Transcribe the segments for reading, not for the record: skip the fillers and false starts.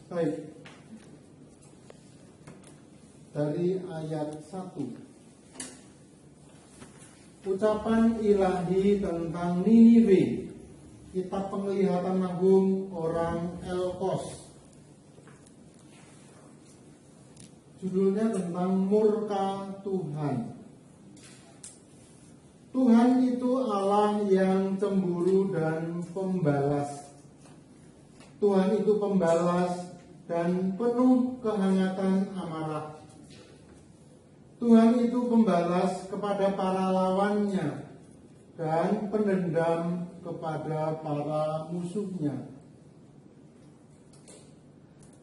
Baik. Dari ayat 1. Ucapan ilahi tentang Niniwe. Kitab Penglihatan Agung orang Elkos. Judulnya tentang murka Tuhan. Tuhan itu Allah yang cemburu dan pembalas. Tuhan itu pembalas dan penuh kehangatan amarah. Tuhan itu pembalas kepada para lawannya dan pendendam kepada para musuhnya.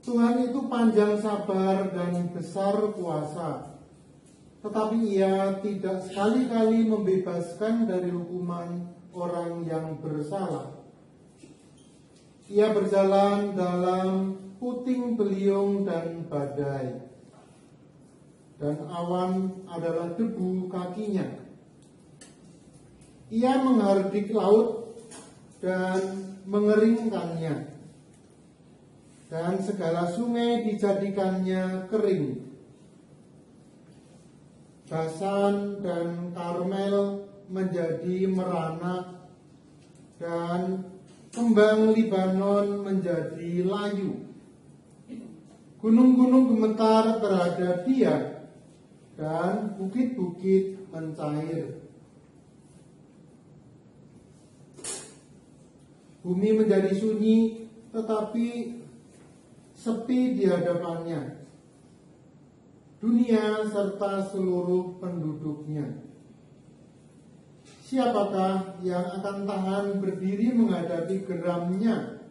Tuhan itu panjang sabar dan besar kuasa, tetapi Ia tidak sekali-kali membebaskan dari hukuman orang yang bersalah. Ia berjalan dalam puting beliung dan badai, dan awan adalah debu kakinya. Ia menghardik laut dan mengeringkannya, dan segala sungai dijadikannya kering. Basan dan Karmel menjadi merana, dan kembang Libanon menjadi layu. Gunung-gunung gemetar terhadap Dia, dan bukit-bukit mencair. Bumi menjadi sunyi, tetapi sepi di hadapannya. Dunia serta seluruh penduduknya. Siapakah yang akan tahan berdiri menghadapi geramnya?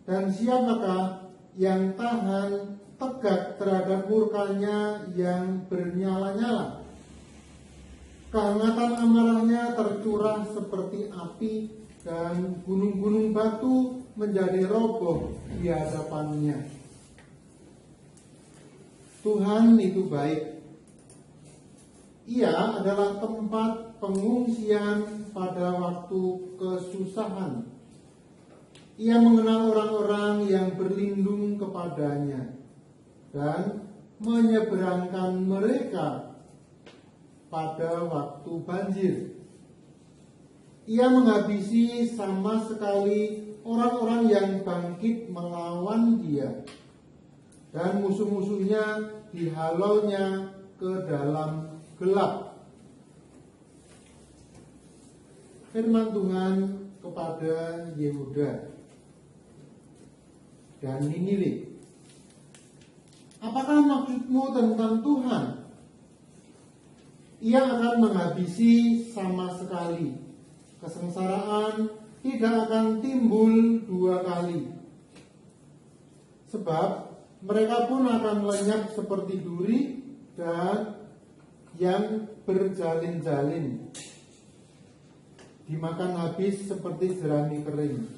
Dan siapakah yang tahan tegak terhadap murkanya yang bernyala-nyala? Kehangatan amarahnya tercurah seperti api, dan gunung-gunung batu menjadi roboh di hadapannya. Tuhan itu baik. Ia adalah tempat pengungsian pada waktu kesusahan. Ia mengenal orang-orang yang berlindung kepadanya dan menyeberangkan mereka pada waktu banjir. Ia menghabisi sama sekali orang-orang yang bangkit melawan Dia, dan musuh-musuhnya dihalaunya ke dalam gelap. Firman Tuhan kepada Yehuda dan Niniwe. Apakah maksudmu tentang Tuhan? Ia akan menghabisi sama sekali. Kesengsaraan tidak akan timbul dua kali. Sebab mereka pun akan lenyap seperti duri dan yang berjalin-jalin, dimakan habis seperti jerami kering.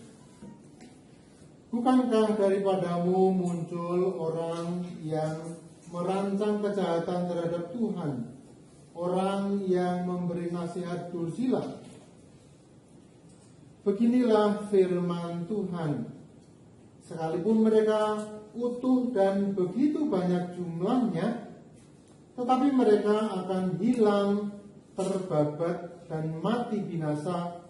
Bukankah daripadamu muncul orang yang merancang kejahatan terhadap Tuhan, orang yang memberi nasihat dursila? Beginilah firman Tuhan. Sekalipun mereka utuh dan begitu banyak jumlahnya, tetapi mereka akan hilang, terbabat, dan mati binasa.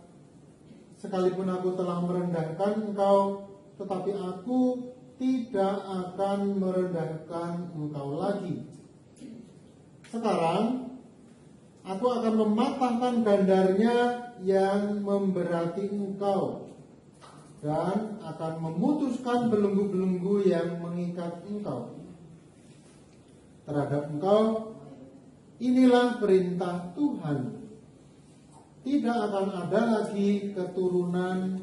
Sekalipun aku telah merendahkan engkau, tetapi aku tidak akan merendahkan engkau lagi. Sekarang aku akan mematahkan gandarnya yang memberati engkau, dan akan memutuskan belenggu-belenggu yang mengikat engkau. Terhadap engkau, inilah perintah Tuhan. Tidak akan ada lagi keturunan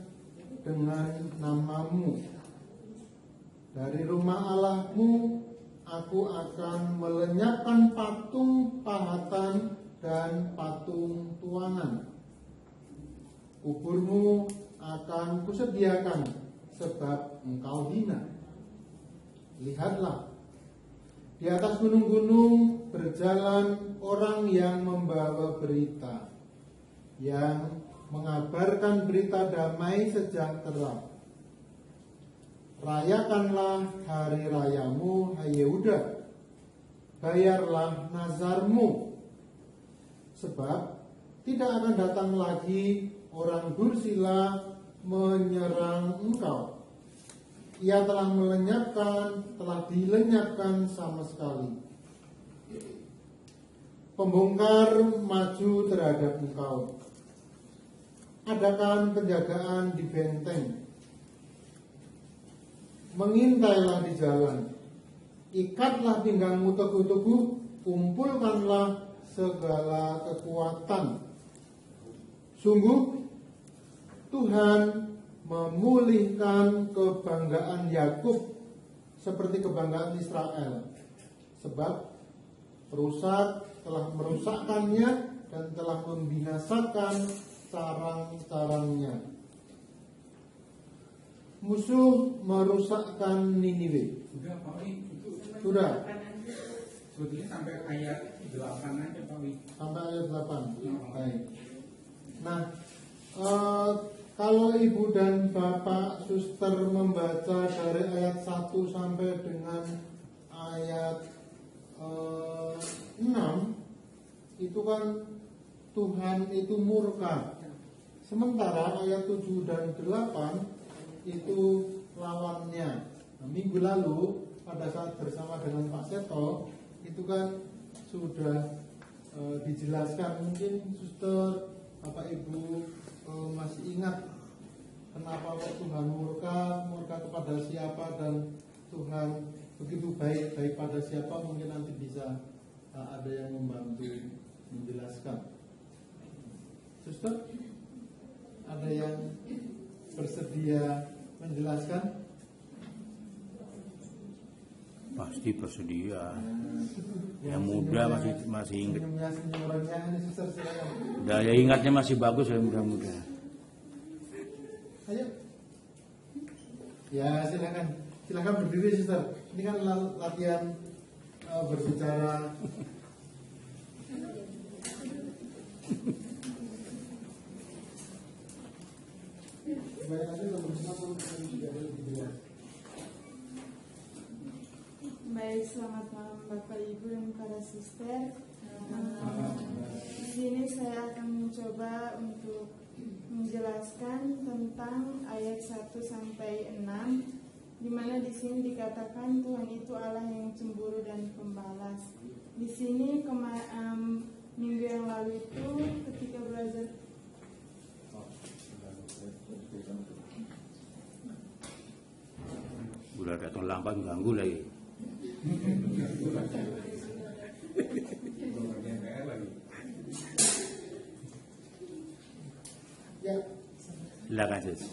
dengan namamu. Dari rumah Allahmu, aku akan melenyapkan patung pahatan dan patung tuangan. Kuburmu akan kusediakan, sebab engkau hina. Lihatlah, di atas gunung-gunung berjalan orang yang membawa berita, yang mengabarkan berita damai sejahtera. rayakanlah hari rayamu, hai Yehuda, bayarlah nazarmu, sebab tidak akan datang lagi orang Dursila menyerang engkau. Ia telah dilenyapkan sama sekali. Pembongkar maju terhadap engkau. Adakan penjagaan di benteng. Mengintailah di jalan. Ikatlah pinggangmu teguh-teguh. Kumpulkanlah segala kekuatan. Sungguh Tuhan memulihkan kebanggaan Yakub seperti kebanggaan Israel, sebab perusak telah merusakkannya dan telah membinasakan sarang-sarangnya. Musuh merusakkan Niniwe. Sudah Pak Wi, itu Sudah. sebetulnya sampai ayat 8 aja Pak Wi. Sampai ayat 8. Baik. Nah, kalau Ibu dan Bapak Suster membaca dari ayat 1 sampai dengan ayat 6, itu kan Tuhan itu murka. Sementara ayat 7 dan 8 itu lawannya. Nah, minggu lalu pada saat bersama dengan Pak Seto itu kan sudah dijelaskan. Mungkin Suster, Bapak Ibu masih ingat kenapa Tuhan murka kepada siapa, dan Tuhan begitu baik pada siapa. Mungkin nanti bisa ada yang membantu menjelaskan. Suster, ada yang bersedia menjelaskan? Pasti bersedia. Yang muda masih ingat. Senyum-senyumannya ini Suster, silakan. Daya ingatnya masih bagus ya, muda-muda. Ayo. Ya, silakan berdiri Suster. Ini kan latihan berbicara. Baik, selamat malam Bapak Ibu dan para suster. Di sini saya akan mencoba untuk menjelaskan tentang ayat 1 sampai 6, di mana di sini dikatakan Tuhan itu Allah yang cemburu dan pembalas. Di sini minggu yang lalu itu ketika belajar Udah datang lambat ganggu lagi. Ya. Silakan Sis.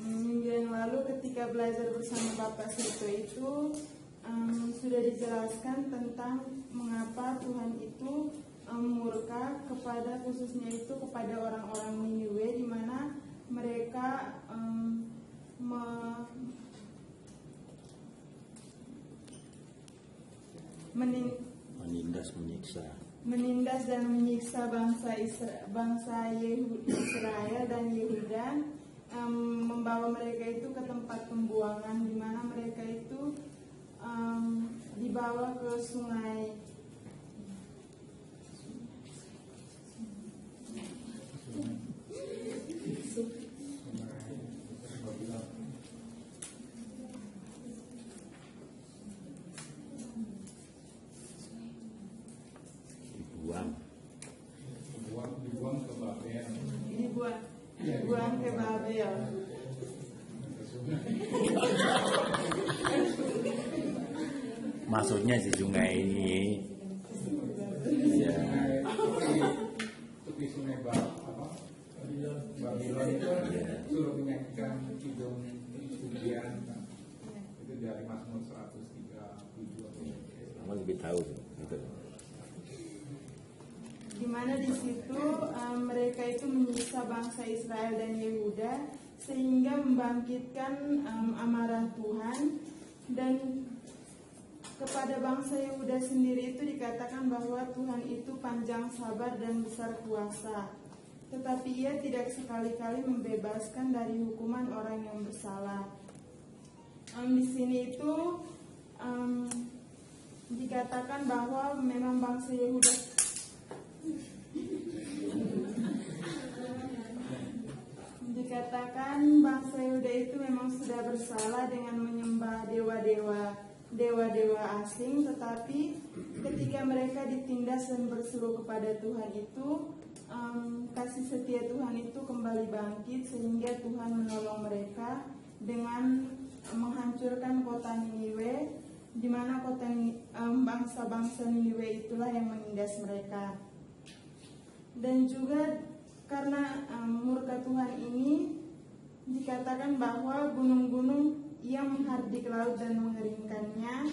minggu yang lalu ketika belajar bersama Bapak Seto itu sudah dijelaskan tentang mengapa Tuhan itu murka kepada, khususnya itu kepada orang-orang Niniwe, di mana mereka menindas dan menyiksa bangsa Israel dan Yehuda, membawa mereka itu ke tempat pembuangan, di mana mereka itu dibawa ke sungai dibuang ke Babel. Maksudnya si sungai ini ya, Tepi sungai Babylon itu suruh menyanyikan kidung pujian, itu dari Mazmur 137. Mama lebih tahu gitu. Di mana di situ mereka itu menyiksa bangsa Israel dan Yehuda sehingga membangkitkan amarah Tuhan, dan kepada bangsa Yehuda sendiri itu dikatakan bahwa Tuhan itu panjang sabar dan besar kuasa, tetapi Ia tidak sekali-kali membebaskan dari hukuman orang yang bersalah. Di sini itu dikatakan bahwa memang bangsa Yehuda itu memang sudah bersalah dengan menyembah dewa-dewa asing, tetapi ketika mereka ditindas dan berseru kepada Tuhan itu, kasih setia Tuhan itu kembali bangkit sehingga Tuhan menolong mereka dengan menghancurkan kota Niniwe, di mana bangsa-bangsa Niniwe itulah yang menindas mereka. Dan juga karena murka Tuhan ini, dikatakan bahwa gunung-gunung ia menghardik laut dan mengeringkannya.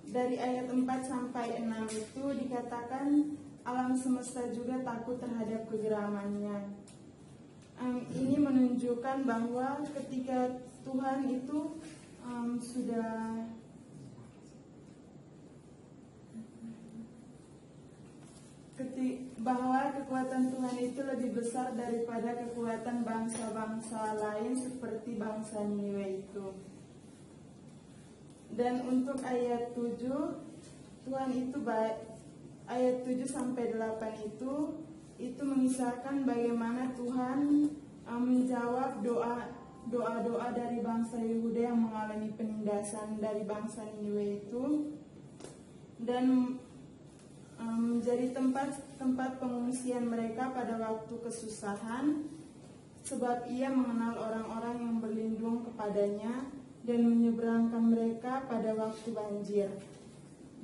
Dari ayat 4 sampai 6 itu dikatakan alam semesta juga takut terhadap kegeramannya. Ini menunjukkan bahwa ketika Tuhan itu bahwa kekuatan Tuhan itu lebih besar daripada kekuatan bangsa-bangsa lain seperti bangsa Niniwe itu. Dan untuk ayat 7, Tuhan itu ayat 7 sampai 8 itu mengisahkan bagaimana Tuhan menjawab doa-doa dari bangsa Yehuda yang mengalami penindasan dari bangsa Niniwe itu, dan menjadi tempat pengungsian mereka pada waktu kesusahan, sebab ia mengenal orang-orang yang berlindung kepadanya dan menyeberangkan mereka pada waktu banjir.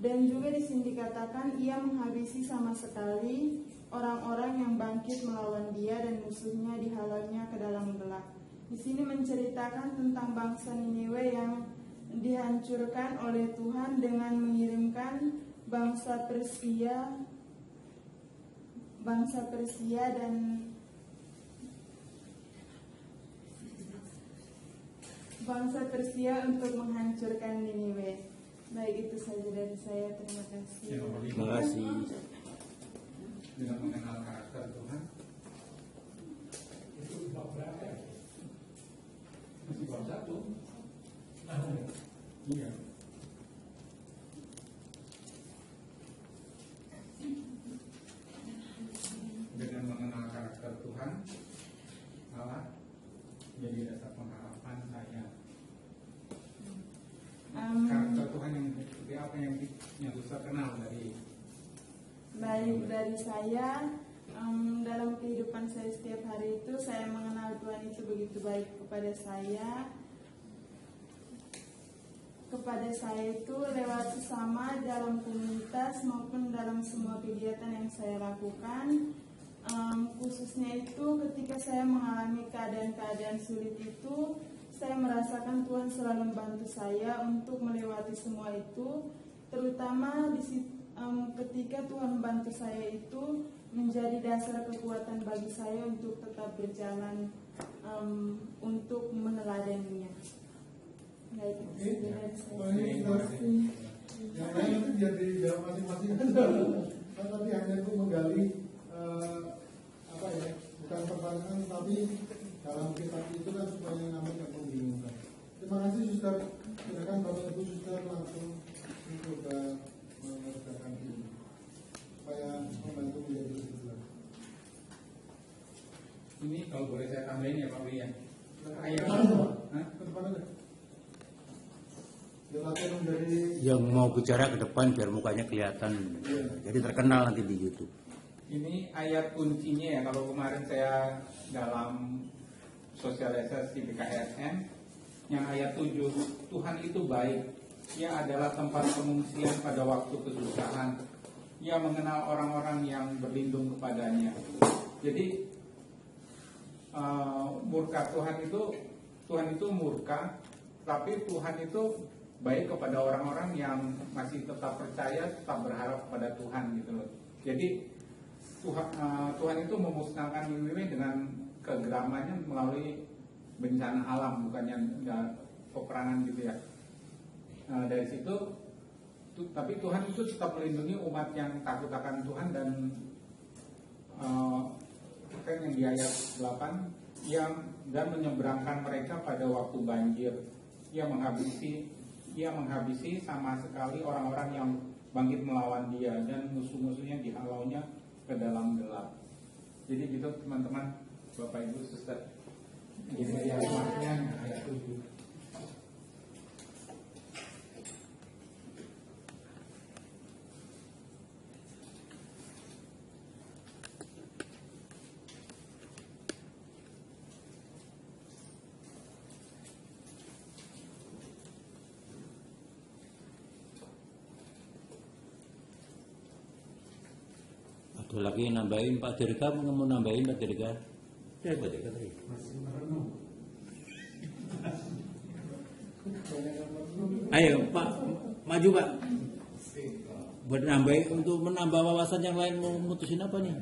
Dan juga di sini dikatakan ia menghabisi sama sekali orang-orang yang bangkit melawan dia dan musuhnya dihalaunya ke dalam gelap. Di sini menceritakan tentang bangsa Niniwe yang dihancurkan oleh Tuhan dengan mengirimkan bangsa Persia untuk menghancurkan Niniwe. Baik, itu saja dari saya. Terima kasih. Terima kasih. Dengan mengenal karakter Tuhan. Itu bab berapa ya? Masih bab 1. Iya. Dengan mengenal karakter Tuhan, Allah jadi dasar pengharapan saya. Karakter Tuhan yang seperti apa yang susah kenal dari saya, dalam kehidupan saya setiap hari itu saya mengenal Tuhan itu begitu baik kepada saya itu lewat sesama dalam komunitas maupun dalam semua kegiatan yang saya lakukan. Khususnya itu ketika saya mengalami keadaan-keadaan sulit itu, saya merasakan Tuhan selalu membantu saya untuk melewati semua itu, terutama ketika Tuhan membantu saya itu menjadi dasar kekuatan bagi saya untuk tetap berjalan untuk meneladaninya. Baik, yang lain jadi jawab masing-masing aja. Tapi hanya itu menggali bukan pertanyaan, tapi dalam kitab itu kan supaya yang namanya membingungkan. Terima kasih Suster. Silakan Bapak Ibu Suster langsung mencoba mengerjakan ini supaya membantu menjadi lebih jelas. ini kalau boleh saya tambahin ya Pak Wi ya. Ayat Yang mau bicara ke depan biar mukanya kelihatan, jadi terkenal nanti di YouTube. Ini ayat kuncinya ya, kalau kemarin saya dalam sosialisasi BKSN yang ayat 7, Tuhan itu baik, ia adalah tempat pengungsian pada waktu kesusahan, ia mengenal orang-orang yang berlindung kepadanya. Jadi murka Tuhan itu murka, tapi Tuhan itu baik kepada orang-orang yang masih tetap percaya, tetap berharap kepada Tuhan gitu loh. Jadi Tuhan itu memusnahkan Niniwe dengan kegeramannya melalui bencana alam, bukannya peperangan gitu ya. Dari situ, tapi Tuhan itu tetap melindungi umat yang takut akan Tuhan, dan kan yang di ayat 8 dan menyeberangkan mereka pada waktu banjir. ia menghabisi sama sekali orang-orang yang bangkit melawan dia, dan musuh-musuhnya dihalaunya ke dalam gelap. Jadi gitu teman-teman, Bapak Ibu Suster. Ini yang maknanya ayat 7. Ada lagi nambahin Pak Dirga, mau nambahin Pak Dirga? Ya Pak Dirga tadi. Masih merenung. Ayo Pak, maju Pak. Buat nambahin, untuk menambah wawasan yang lain, mau mutusin apa nih?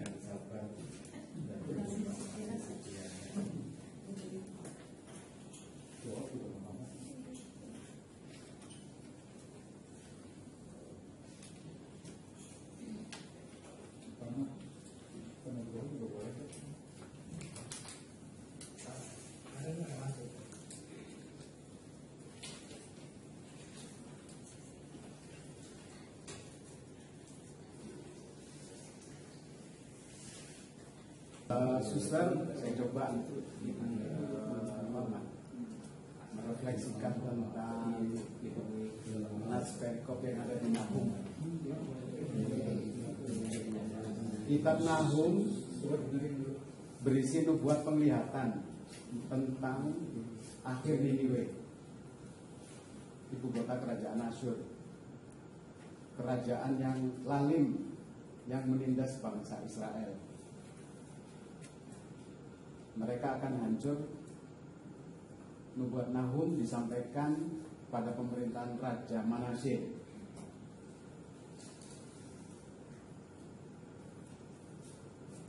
Suster, saya coba untuk merefleksikan tentang perspektif yang ada di Nahum. Kitab Nahum berisi nubuat penglihatan tentang akhir Niniwe, ibu kota kerajaan Asyur, kerajaan yang lalim yang menindas bangsa Israel. Mereka akan hancur. Nubuat Nahum disampaikan pada pemerintahan Raja Manasye.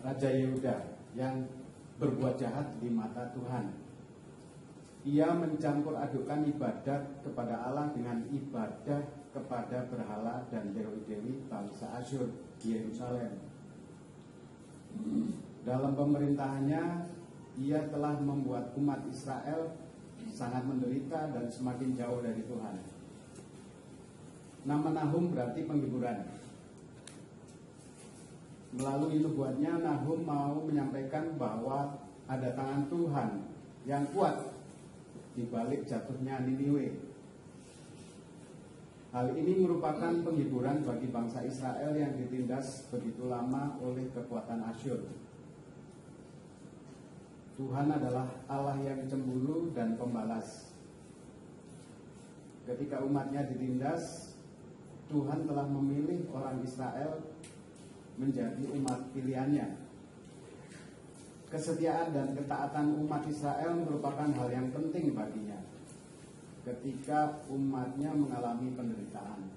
Raja Yehuda yang berbuat jahat di mata Tuhan. Ia mencampur adukan ibadat kepada Allah dengan ibadah kepada berhala dan dewi-dewi bangsa Asyur di Yerusalem. Dalam pemerintahannya, ia telah membuat umat Israel sangat menderita dan semakin jauh dari Tuhan. Nama Nahum berarti penghiburan. Melalui nubuatnya, Nahum mau menyampaikan bahwa ada tangan Tuhan yang kuat di balik jatuhnya Niniwe. Hal ini merupakan penghiburan bagi bangsa Israel yang ditindas begitu lama oleh kekuatan Asyur. Tuhan adalah Allah yang cemburu dan pembalas. Ketika umatnya ditindas, Tuhan telah memilih orang Israel menjadi umat pilihannya. Kesetiaan dan ketaatan umat Israel merupakan hal yang penting baginya ketika umatnya mengalami penderitaan.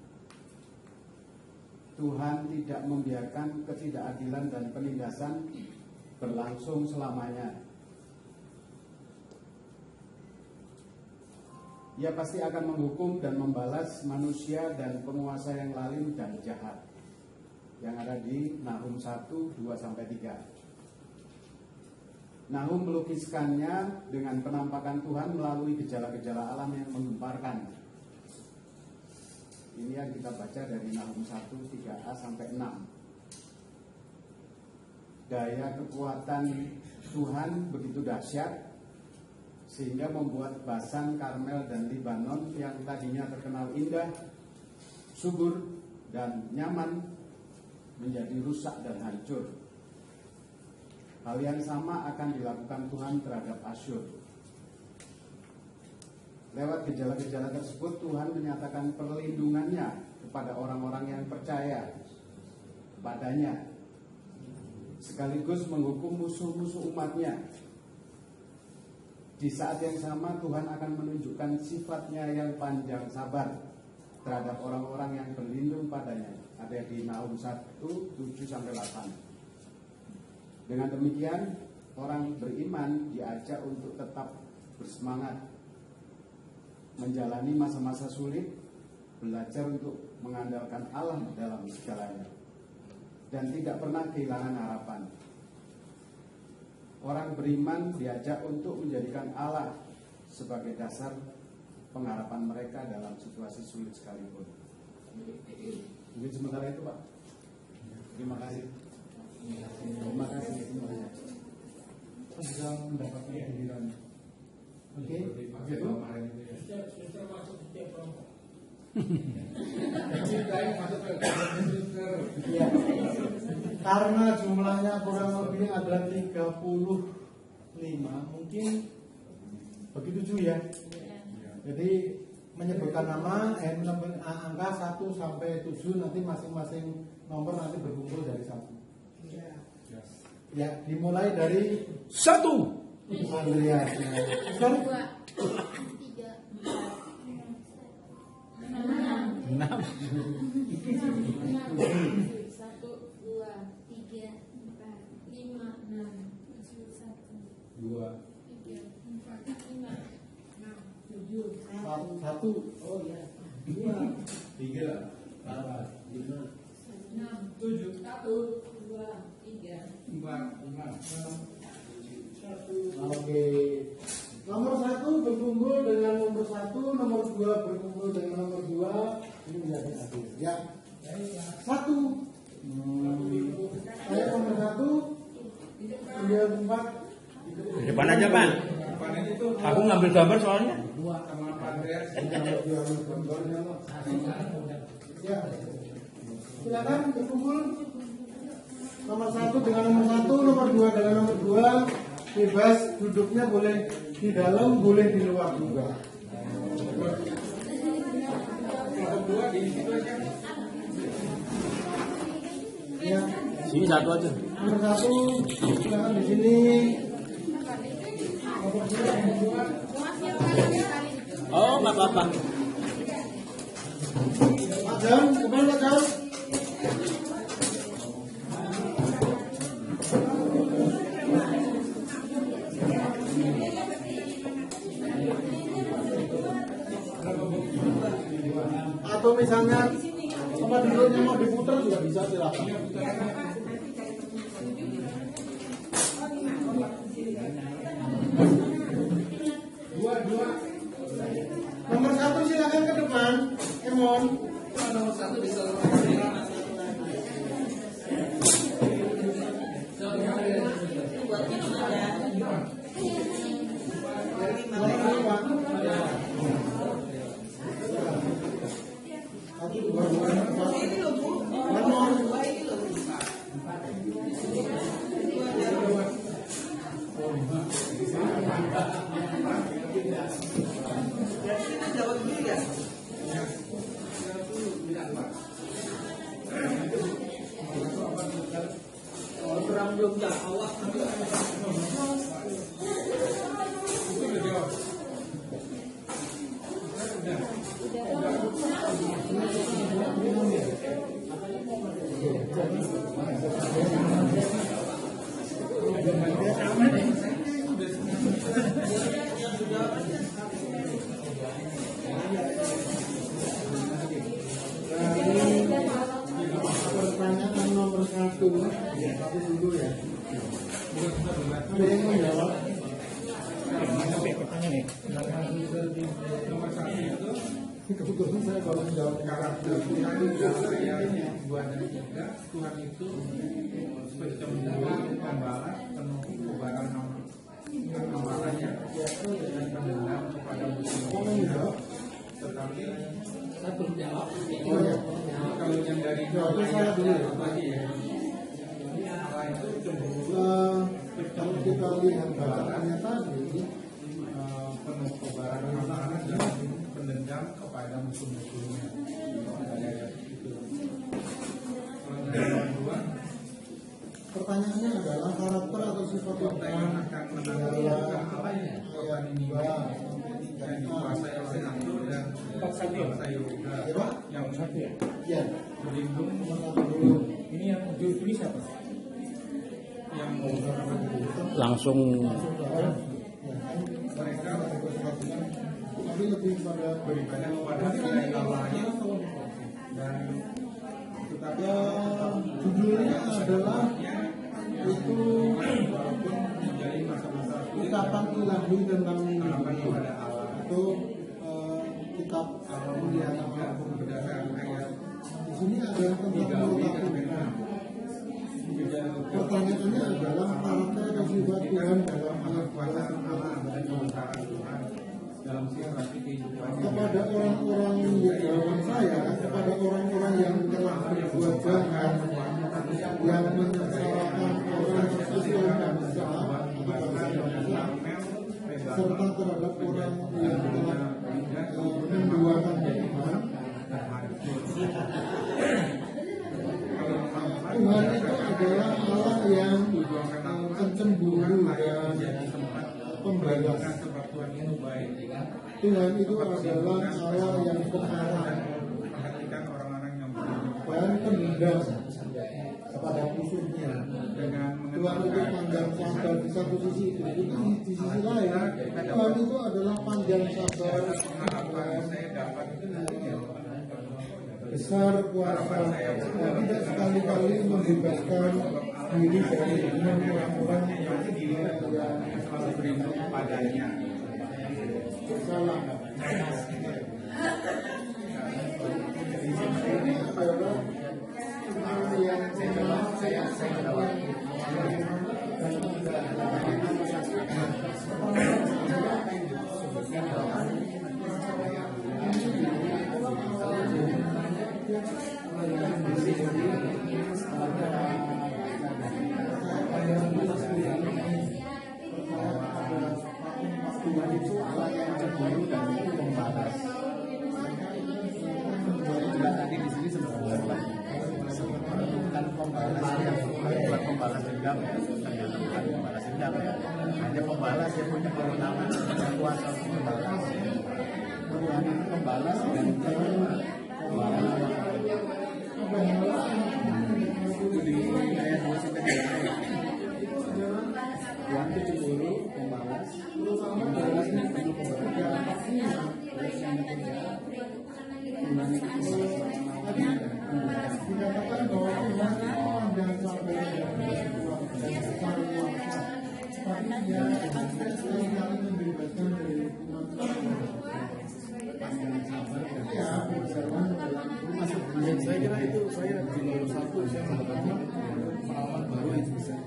Tuhan tidak membiarkan ketidakadilan dan penindasan berlangsung selamanya. Ia pasti akan menghukum dan membalas manusia dan penguasa yang lalim dan jahat, yang ada di Nahum 1, 2-3. Nahum melukiskannya dengan penampakan Tuhan melalui gejala-gejala alam yang menggemparkan. Ini yang kita baca dari Nahum 1, 3a-6. Daya kekuatan Tuhan begitu dahsyat sehingga membuat Basan, Karmel, dan Libanon yang tadinya terkenal indah, subur, dan nyaman menjadi rusak dan hancur. Hal yang sama akan dilakukan Tuhan terhadap Asyur. Lewat gejala-gejala tersebut, Tuhan menyatakan perlindungannya kepada orang-orang yang percaya padanya, sekaligus menghukum musuh-musuh umatnya. Di saat yang sama, Tuhan akan menunjukkan sifatnya yang panjang sabar terhadap orang-orang yang berlindung padanya. Ada di Nahum 1, 7-8. Dengan demikian, orang beriman diajak untuk tetap bersemangat menjalani masa-masa sulit, belajar untuk mengandalkan Allah dalam segalanya, dan tidak pernah kehilangan harapan. Orang beriman diajak untuk menjadikan Allah sebagai dasar pengharapan mereka dalam situasi sulit sekalipun. Mungkin sementara itu Pak. Terima kasih. Terima kasih semuanya. Bisa mendapatkan giliran. Oke. Ya. Karena jumlahnya kurang lebih adalah 35, mungkin begitu Ju ya. Jadi menyebutkan nama, angka 1 sampai 7, nanti masing-masing nomor nanti berkumpul dari 1. Ya, dimulai dari 1. Andreas. Sekarang 6. 1, 2, 3, 4, 5, 6, 2. 3, 4, 5, 6, 7, 1, oh ya, 2, 3, 4, 5, 6, 7, 1, 2, 3, 4, 5. Oke. Nomor 1 berkumpul dengan nomor 1, nomor 2 berkumpul dengan nomor 2. Ini menjadi adil. Ya. 1. Saya nomor 1. 94. Di depan aja Pak. Depan aja tuh. Aku ngambil gambar soalnya. Sama Pak Andreas. Ya. Silakan berkumpul. Nomor 1 dengan nomor 1, nomor 2 dengan nomor 2. Bebas, duduknya boleh di dalam, boleh di luar juga. Nomor 2 di situ aja. Ya. Sini 1 aja. Nomor 1 silakan di sini. Nomor 2. Oh, nggak apa-apa. Pak Jan, kemana Pak Jan? Atau misalnya tempat duduknya mau diputar juga bisa, silakan. Nomor 1 silakan ke depan, Emon. Nomor 1 bisa. Pertanyaan nomor 1, tapi dulu ya. Ada yang menjawab? Nomor 1 itu Kebetulan saya kalau menjawab karakter Tuhan yang 2 dan 3. Tuhan itu pencemburu, pembalas, penuh kebaran amarahnya dan pendendam kepada musuh-musuhnya. Tetapi saya belum jawab. Oh ya. kalau yang dari Jawabnya saya dulu ya. tadi ya, Allah itu cemburu, Kalau kita lihat bacaannya tadi, penuh kebaran amarah dan pendendam kepada musuh-musuhnya. Kalau yang kedua, pertanyaannya adalah karakter atau sifat kota yang akan menaklukkan Allah ya, kota ini yang dikuasai oleh Nabi dan bangsa Yehuda yang Ya, berlindung nomor 1 dulu. ini yang juru ini siapa? Yang Langsung mereka Tapi lebih pada beribadah kepada selain Allah dan tetapi judulnya adalah itu walaupun menjadi masa-masa sulit ucapan ilahi tentang harapan kepada Allah itu kitab kemuliaan Allah. Di sini ada tentang Tuhan. Pertanyaannya adalah apakah sifat Tuhan dalam ayat dalam situasi kehidupan kepada orang-orang di dalam saya, kepada orang-orang yang telah berbuat jahat, yang menyengsarakan orang sesuai bangsa serta terhadap orang yang telah menduakan Tuhan. Tuhan itu adalah Allah yang pencemburu dan pembalas. Tuhan itu adalah Allah yang pemarah dan pendendam kepada musuhnya. Tuhan itu panjang sabar di satu sisi itu, di sisi lain Tuhan itu adalah panjang sabar besar kuasa, tidak sekali-kali membebaskan diri dari orang-orang yang berlindung padanya. salah. Ini adalah Tuhan itu Allah yang cemburu dan itu pembalas. Tadi di sini sebenarnya bukan pembalas yang bukan pembalas dendam ya, ternyata bukan pembalas dendam ya, hanya pembalas yang punya kewenangan, punya kuasa untuk membalas. Tuhan itu pembalas dan di ayat 2 sampai 3. Tuhan itu cemburu, pembalas, pembalasnya penuh kebahagiaan. Terus yang ketiga, Tuhan itu dikatakan bahwa Tuhan dan sampai tapi dia sekali-kali membebaskan dari hukuman panjang sabar dan berjalan dalam saya kira itu saya di nomor 1 saya mendapatkan pengalaman baru yang bisa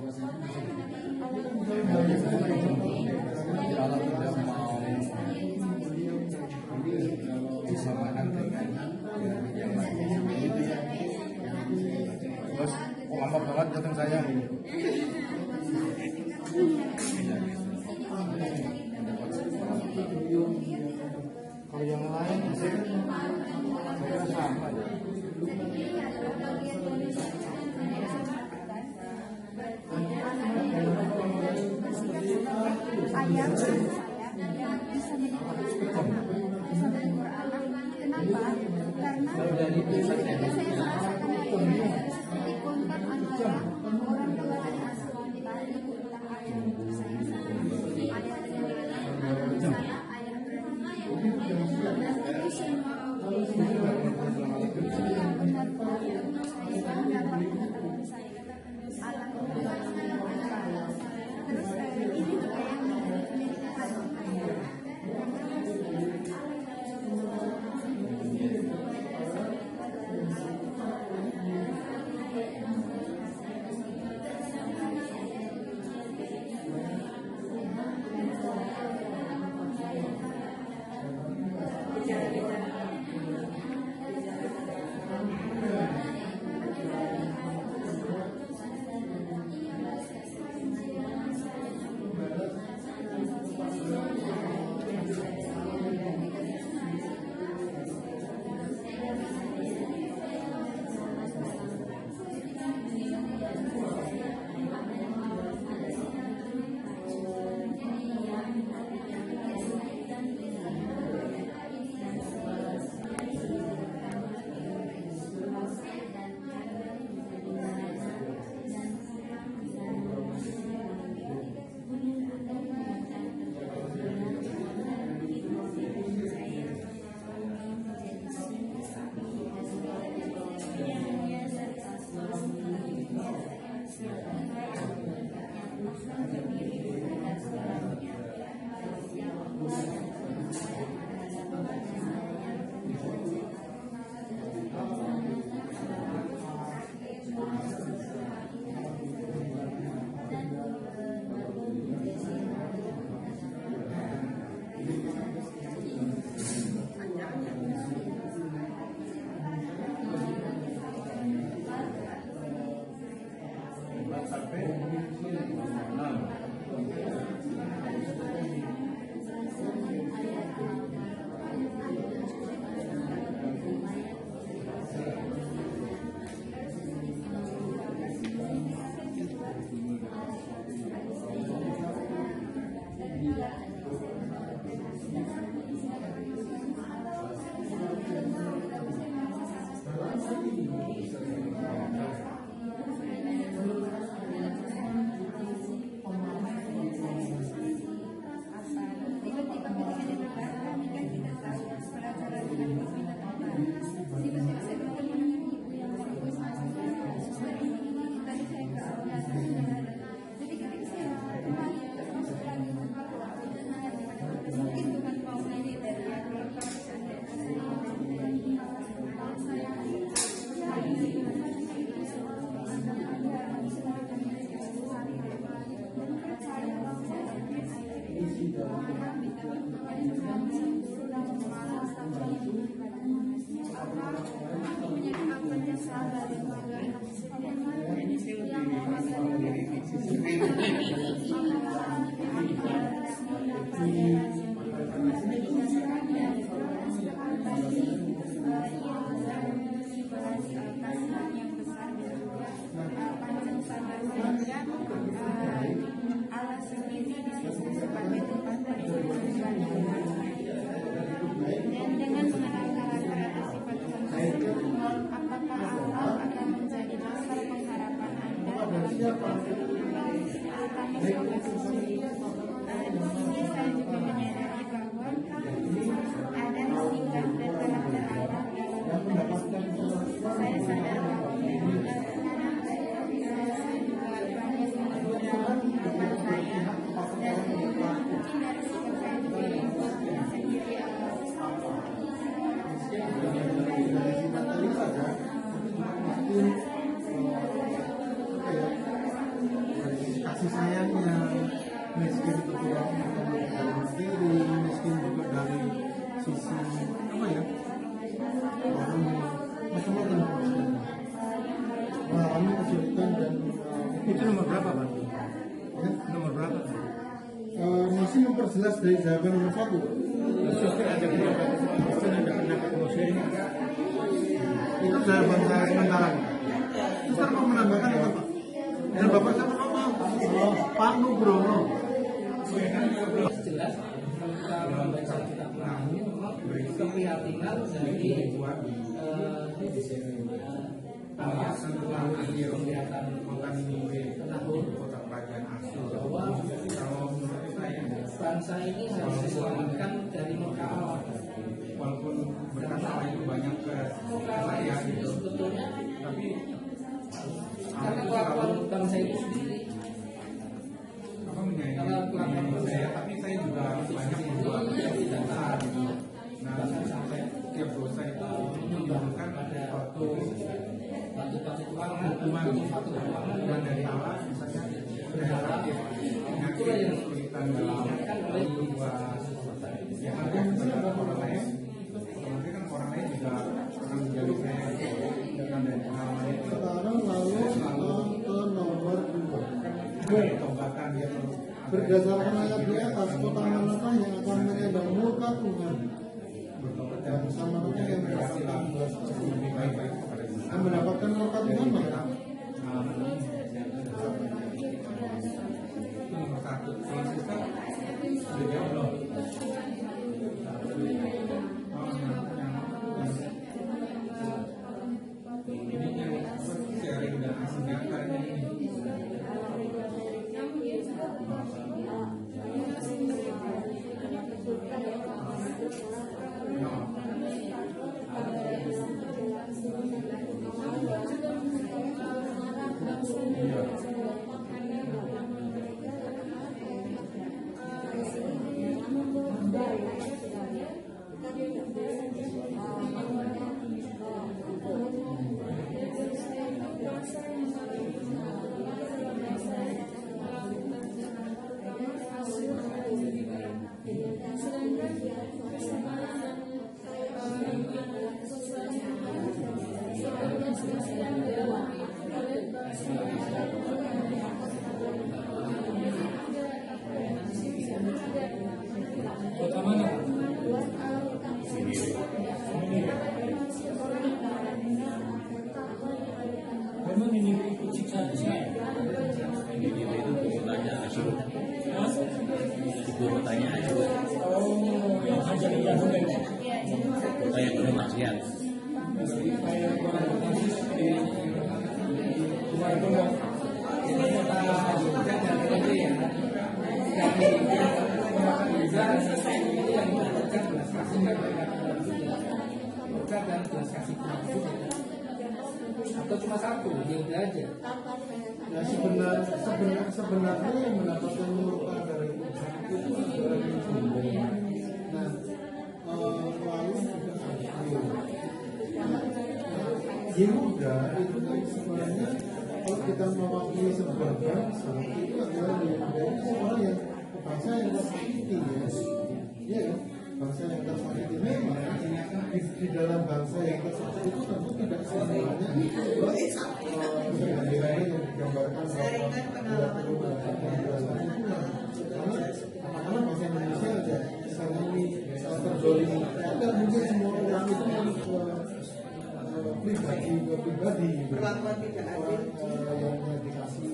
kalau tidak mau disamakan dengan yang lain bos, lama banget datang saya kalau yang lain saya kira sama ya. Ayam saya bisa kenapa? Karena ketika saya merasakan seperti kontak antara orang tua dan anak wanita itu tentang ayah untuk saya ayah dengan saya ayah itu semua yang benar saya dapat mengatakan saya anak terus ini juga yang kesulitan dan Itu nomor berapa, Pak? ya, Nomor berapa? masih memperjelas dari jawaban nomor 1. Suster ada berapa Kristen yang kena muslim? Itu jawaban saya sementara. Suster mau menambahkan apa Pak? Dan Bapak siapa nama? Pak Nugroho. Jelas kalau membaca kitab Wahyu keprihatinan dari penglihatan tahun kota kerajaan Asyur. bahwa Kalau menurut saya, bangsa ini harus diselamatkan dari murka Allah. walaupun berkata itu banyak ke saya gitu, Sebetulnya tapi karena kelakuan bangsa itu sendiri, apa menyayangi saya, tapi saya juga banyak berbuat dosa gitu. Nah, setiap dosa itu menimbulkan suatu patut-patut uang, hukuman dan dari Allah, misalnya relatif penyakit kesulitan dalam dua ya ada kepada orang lain, sebenarnya kan orang lain juga pernah menjadi saya dengan dari pengalaman itu. Sekarang lalu ke nomor 2. Tobatan dia Berdasarkan ayat di atas, kota manakah yang akan menyandang murka Tuhan? bertobat Dan dan sama manakah yang mendapatkan lebih baik kepada yang mendapatkan murka Tuhan mana? itu nomor 1. Kalau sister sudah jawab belum? Ini yang sharing dan asinyata ini. kota mana? Memang ini ikut siksa Israel. Ibu kotanya Asyur. Oh, yang hajar Yahudi. Kota yang penuh maksiat. Kayak orang Francis di luar Bogor. Ini kota Jogja dan Kediri ya. Dan itu yang mendapatkan belas kasih dan dan belas kasih atau cuma satu dia udah aja. Ya sebenarnya yang mendapatkan murka dari Tuhan itu adalah Yehuda. Nah, lalu juga Asyur. Yehuda itu kan sebenarnya kalau kita mewakili sebuah bangsa itu adalah Yehuda itu seorang yang bangsa yang tersakiti ya. Iya kan? Bangsa yang tersakiti memang di dalam bangsa yang tersakiti itu tentu tidak semuanya kehadirannya yang digambarkan bahwa 28 karena bangsa Indonesia aja misalnya ini terjolimi ada mungkin semua orang itu yang pribadi perlakuan tidak adil yang dikasih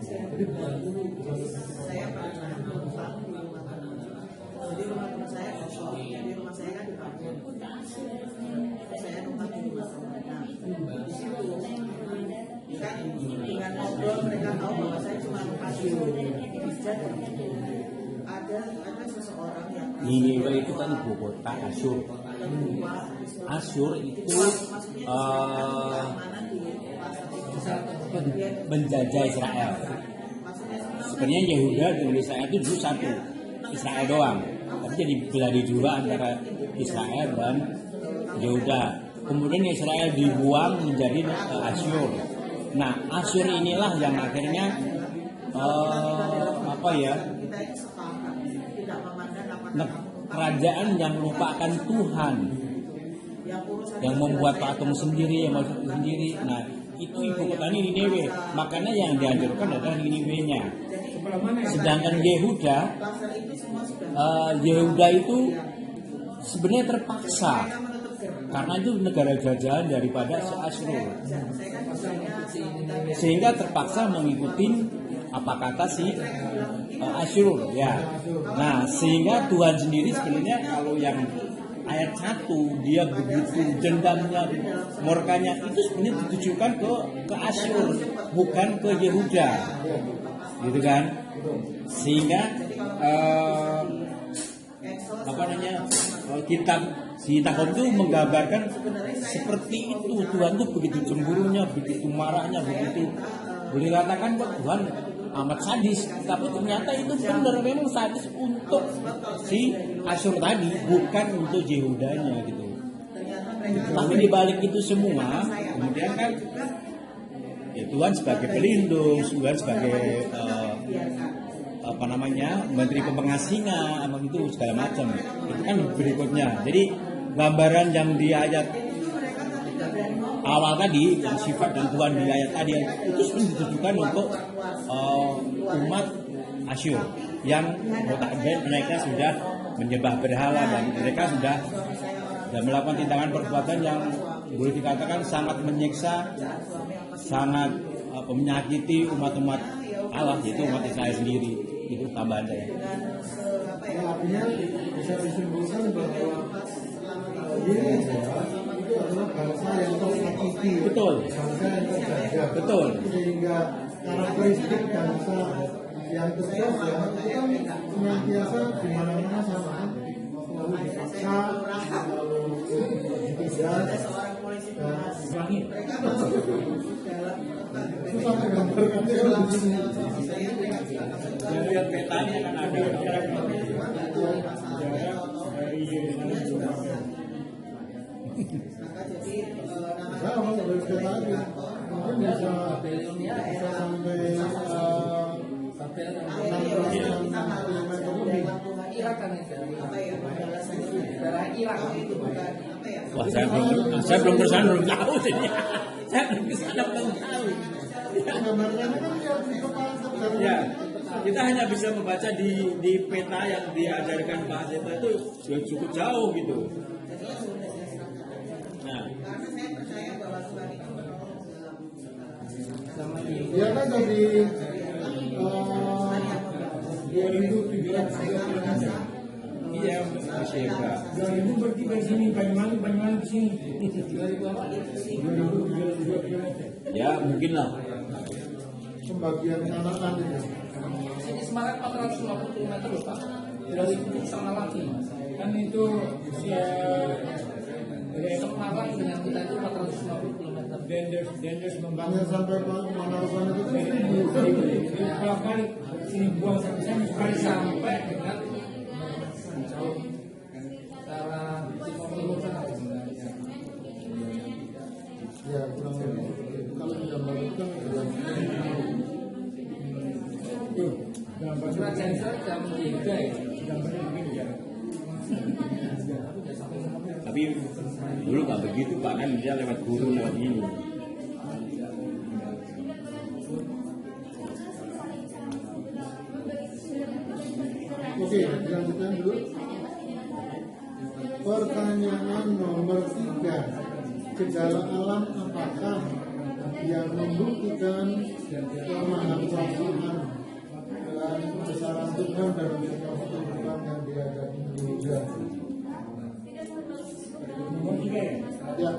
jadi bukan saya pernah numpang di rumah teman jadi rumah teman saya kosong jadi rumah saya kan dibangun saya numpang di rumah teman nah di situ kan dengan ngobrol mereka tahu bahwa saya cuma numpang di jadi ada seseorang yang Niniwe itu kan ibu kota Asyur. Asyur itu menjajah Israel. Sebenarnya Yehuda dan Israel itu dulu satu, Israel doang. Tapi jadi belah di dua antara Israel dan Yehuda. Kemudian Israel dibuang menjadi Asyur. Nah, Asyur inilah yang akhirnya kerajaan yang melupakan Tuhan, yang membuat patung sendiri, yang sendiri. Nah, itu ibu kotanya Niniwe. Makanya yang dihancurkan adalah Niniwe-nya. Sebelah mana ya? Sedangkan Yehuda, Pasar itu semua sudah Yehuda itu sebenarnya terpaksa karena itu negara jajahan daripada Asyur, sehingga terpaksa mengikuti apa kata si Asyur ya. Nah sehingga Tuhan sendiri sebenarnya kalau yang ayat 1 dia begitu dendamnya, murkanya itu sebenarnya ditujukan ke Asyur, bukan ke Yehuda, gitu kan? Sehingga apa namanya kitab si Nakon itu menggambarkan seperti itu. Tuhan itu begitu cemburunya, begitu marahnya, begitu boleh katakan buat Tuhan amat sadis, tapi ternyata itu benar memang sadis untuk si Asyur tadi, bukan untuk Yehudanya gitu. Tapi dibalik itu semua, kemudian kan ya Tuhan sebagai pelindung, Tuhan sebagai apa namanya menteri pengasingan, emang itu segala macam. Itu kan berikutnya. Jadi gambaran yang di ayat awal tadi, yang sifat dan Tuhan di ayat tadi itu sebenarnya ditujukan untuk umat Asyur yang notabene mereka sudah menyembah berhala dan mereka sudah melakukan tindakan perbuatan yang boleh dikatakan sangat menyiksa, sangat menyakiti umat-umat Allah, yaitu umat Israel sendiri. Itu tambahan saya. Ya, artinya bisa disimpulkan bahwa Yehuda itu adalah bangsa yang tersakiti, Betul. bangsa yang terjajah, Betul. sehingga karakteristik bangsa yang terjajah itu kan senantiasa di mana-mana sama, selalu dipaksa, selalu ditindas, susah menggambarkannya kalau di sini. Dari lihat petanya kan ada jarak dari Yerusalem juga. Sama dari petanya mungkin bisa sampai 600 kilometer lebih. Wah, saya belum kesana, belum tahu jadi. Saya belum kesana, belum tahu. Gambarnya kan ya di kepala sebenarnya. Ya, kita hanya bisa membaca di peta yang diajarkan Pak Zeta itu sudah cukup jauh gitu. Nah, Dia kan dari 2013 iya masih hebat. 2000 berarti dari sini Banyuwangi ke sini. Ya mungkin lah. pembagian tanah itu. Ini Semarang 450 km loh Pak. Dari itu sama lagi. Kan itu usia dari Semarang dengan kita itu 450 km. Denders membangun Hanya sampai Manarukan itu kalau balik sini buang sampai sana sekali sampai dengan jauh cara Timur sana sebenarnya. ya kurang lebih kalau digambarkan Surat Jenser jam 3 ya. Gambarnya begini ya. Tapi dulu nggak begitu Pak, kan dia lewat guru lewat ini. Oke, dilanjutkan dulu. Pertanyaan nomor 3. Gejala alam apakah yang membuktikan kemahakuasaan dan kebesaran Tuhan dalam sikap kehidupan yang dihadapi Yehuda? Nomor 3 ya. Ya.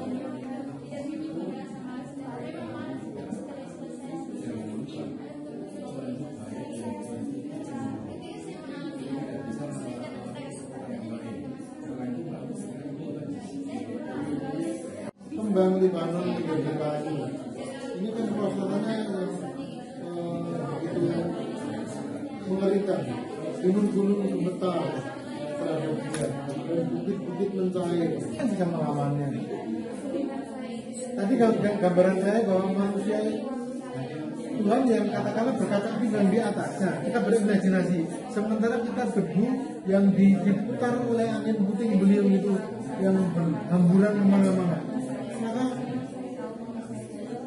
Kembang Libanon menjadi kayu. Ini kan prosesannya begitu mengerikan. Gunung-gunung gemetar terhadap dia dan bukit-bukit mencair. Kan bisa melawannya. Tadi gambaran saya bahwa manusia Tuhan yang katakanlah berkata tinggal di atasnya, kita berimajinasi. Sementara kita debu yang diputar oleh angin puting beliung itu yang berhamburan kemana-mana. Maka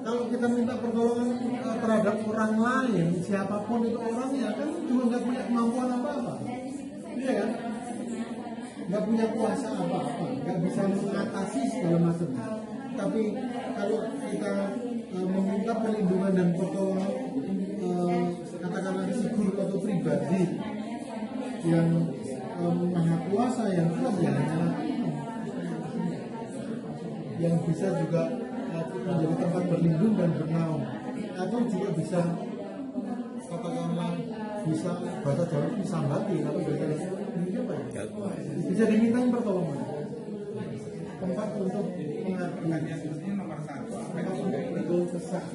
kalau kita minta pertolongan terhadap orang lain, siapapun itu orangnya kan juga nggak punya kemampuan apa-apa, iya kan? Nggak punya kuasa apa-apa, nggak bisa mengatasi segala macam. Tapi kalau kita meminta perlindungan dan pertolongan, katakanlah figur atau pribadi yang maha kuasa, yang kuat, ya hanya yang bisa juga menjadi tempat berlindung dan bernaung, atau juga bisa katakanlah bisa bahasa Jawa disambati, atau bahasa ini apa ya? Bisa dimintain pertolongan, tempat untuk mengabdi, nomor satu tempat untuk betul sesak.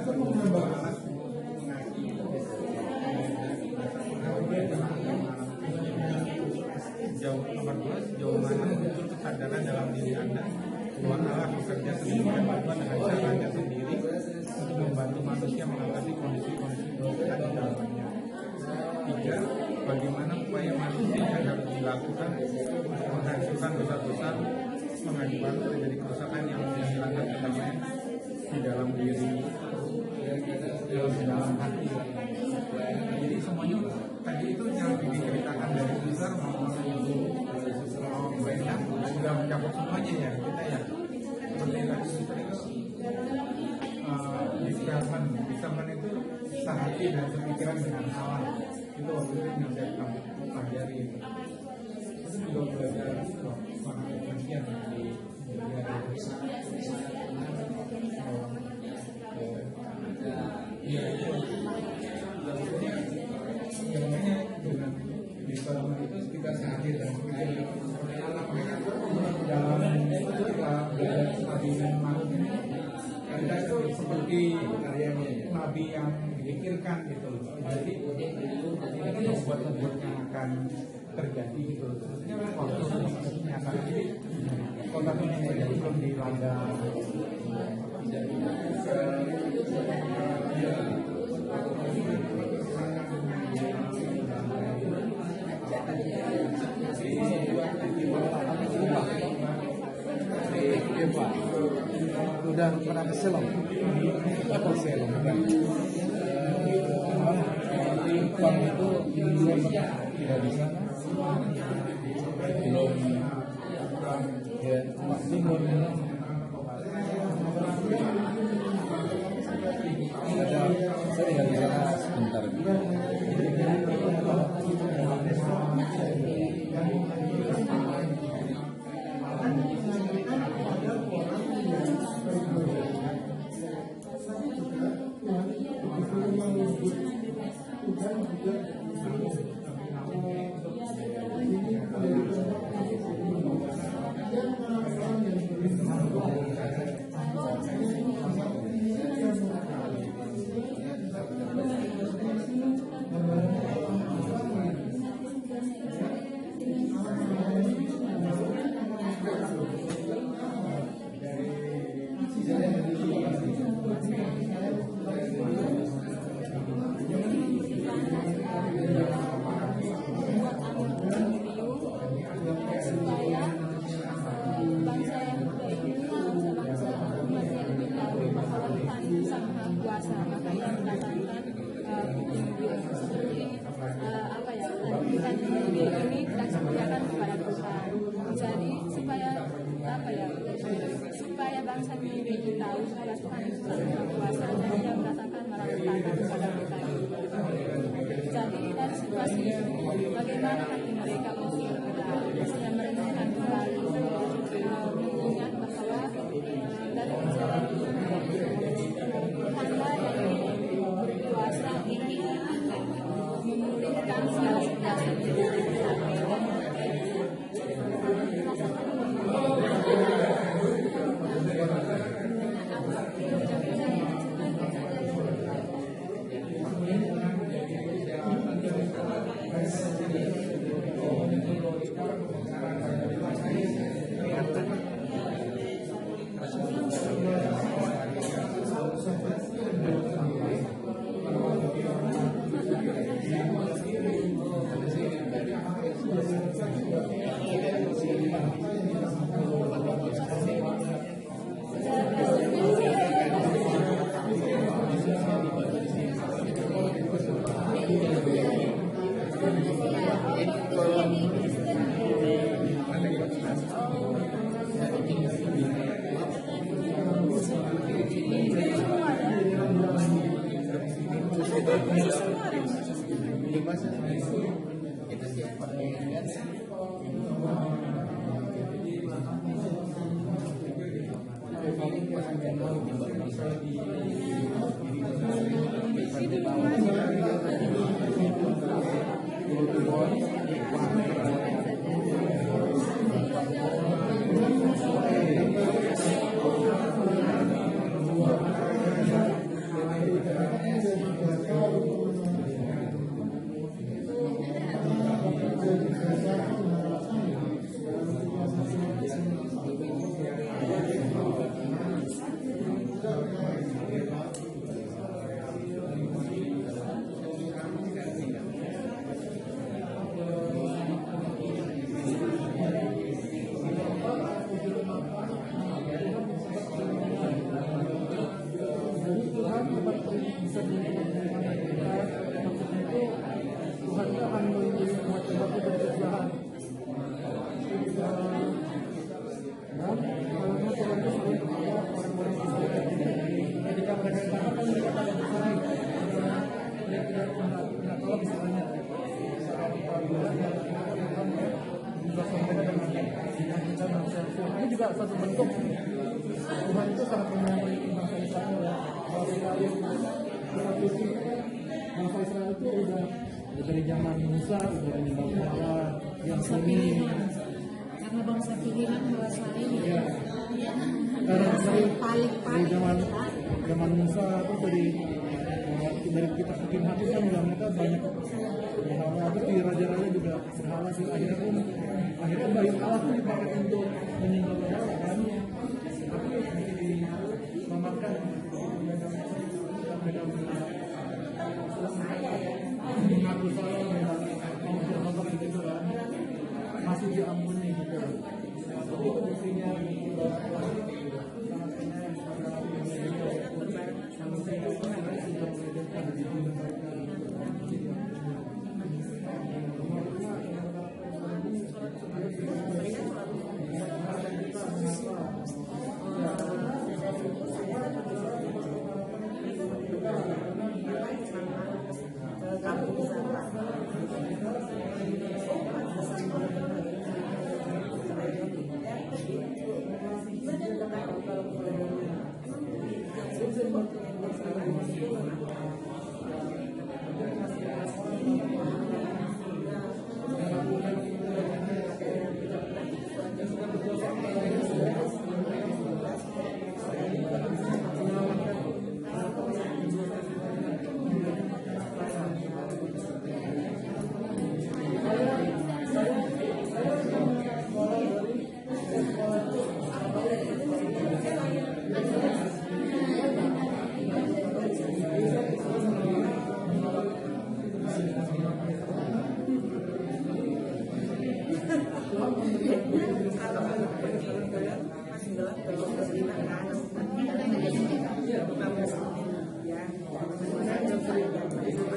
Nomor 2, sejauh mana muncul kesadaran dalam diri Anda bahwa Allah bekerja sedemikian rupa dengan caranya sendiri untuk membantu manusia mengatasi kondisi-kondisi kesulitan di dalamnya. 3, bagaimana upaya manusia yang harus dilakukan untuk menghancurkan dosa-dosa, mengakibatkan terjadi kerusakan yang menghilangkan kedamaian di dalam diri, di dalam hati. Jadi semuanya tadi itu yang diceritakan dari besar mau banyak sudah mencakup semuanya ya kita ya. Seperti tadi Suster itu discernment itu sehati dan semikiran dengan Allah. Itu waktu itu yang saya pelajari itu. Itu juga belajar semangat kebencian di ya itu namanya dengan discernment itu kita sehati dan semikiran seperti Allah mereka dalam belajar seperti makhluk ini kita itu seperti nabi yang dipikirkan gitu loh. Jadi ini membuat yang akan terjadi gitu loh. Sebenarnya waktu yang akan jadi kota ini saja belum dilanda Udah pernah ke Selong? Apa Selong? Bang itu belum tidak di sana, belum ya Pak Timur ada saya tinggal di sana sebentar. supaya bangsa ini tahu bahwa Tuhan itu sangat kuasa dan Dia merasakan merasakan kepada kita. Jadi dari situasi itu bagaimana hati mereka untuk bisa merenungkan kembali mengingat bahwa dari kejadian itu Tuhanlah yang berkuasa ingin memulihkan segala sesuatu. ini juga satu bentuk Tuhan itu sangat menyayangi bangsa Israel ya. Kalau kita lihat satu sisi bangsa Israel itu udah dari zaman Musa udah menyembah berhala yang seni. Karena bangsa pilihan bahwasanya Ya. Karena dari zaman Musa itu dari kita bikin hati kan udah mereka banyak berhala, terus di raja-raja juga berhala sih, akhirnya bayi Allah tuh dipakai untuk menyembah berhala kan, tapi diselamatkan mengaku salah mau bertobat gitu kan, masih diampuni gitu. Jadi itu buktinya sangat penyayang pada saya sudah mengajarkan di dunia mereka.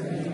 Ya,